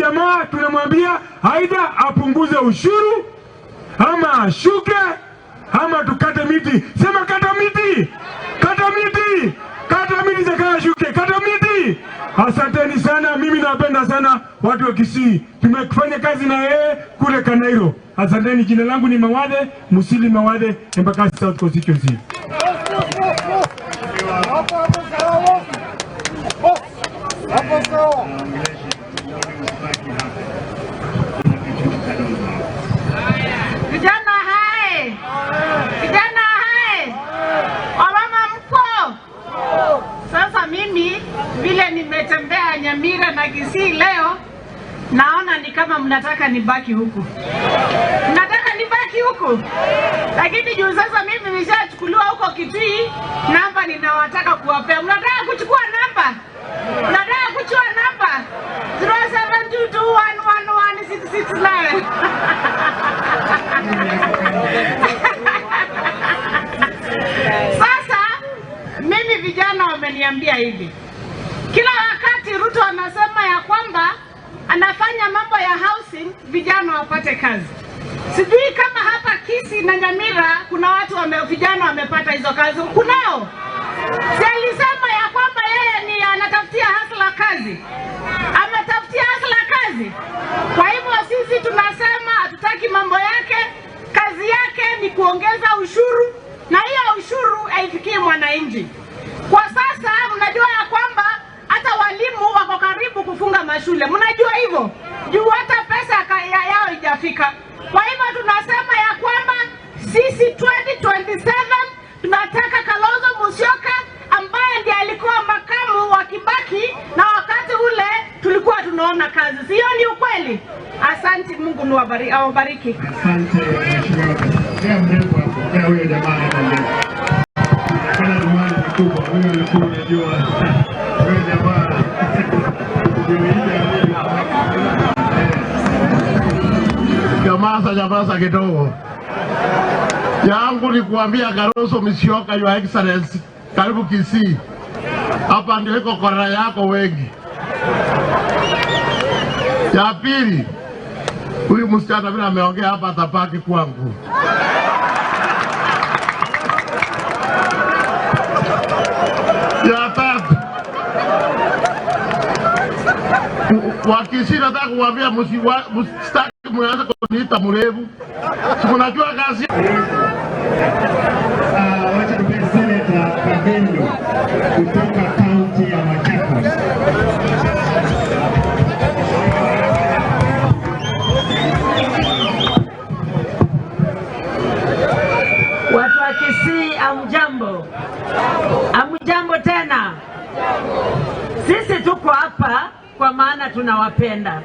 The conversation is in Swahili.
jamaa tunamwambia aidha apunguze ushuru ama ashuke ama tukate miti. Sema kata miti! Kata miti! Kata miti zaka shuke! Kata miti! Asanteni sana, mimi napenda sana watu wa Kisii. Tumefanya kazi na yeye kule Kanairo. Asanteni, jina langu ni Mawade, Musili Mawade, Embakasi South Constituency. Vijana hai! Vijana hai! Wamama mko! Sasa mimi vile nimetembea Nyamira na Kisii leo, naona ni kama mnataka nibaki huku. Mnataka nibaki huku? Lakini juu sasa mimi nimeshachukuliwa huko Kisii, namba ninawataka kuwapea. Mnataka kuchukua namba? Mnataka kuchukua namba? 0722111669. Sasa mimi vijana wameniambia hivi. Kila wakati Ruto anasema ya kwamba anafanya mambo ya housing, vijana wapate kazi. Sijui kama hapa Kisii na Nyamira kuna watu vijana wamepata hizo kazi. Kunao? Si alisema ya kwamba yeye ni anatafutia hasla kazi. Ametafutia hasla kazi. Kwa hivyo sisi tunasema hatutaki mambo yake. Kazi yake ni kuongeza ushuru, na hiyo ushuru haifikii mwananchi. Kwa sasa mnajua ya kwamba hata walimu wako karibu kufunga mashule. Mnajua hivyo? Juu hata pesa yao haijafika. Kwa hivyo tunasema ya kwamba sisi 2027 tunataka Kalonzo Musyoka ambaye ndiye alikuwa makamu wa Kibaki, na wakati ule tulikuwa tunaona kazi. Sio ni ukweli? Asante, Mungu awabariki. Asante mheshimiwa. MCA Mrefu hapo. Kwa huyo jamaa anaendelea. Kana dumani mkubwa, huyo alikuwa unajua. Huyo jamaa. Jamaa kidogo. Yangu ni kuambia Kalonzo Musyoka, Your Excellency, karibu Kisii. Hapa ndio iko kora yako wengi. Ya pili, huyu msichana vile ameongea hapa atapaki kwangu. Ya tatu, wa Kisii nataka kuambia msitaki mwanza kuniita mrefu. Sikunajua kazi. Wacha tupende Senator Kabendo kutoka kaunti ya Musyoka. Watu wa Kisii, amjambo. Amjambo tena. Sisi tuko hapa kwa maana tunawapenda.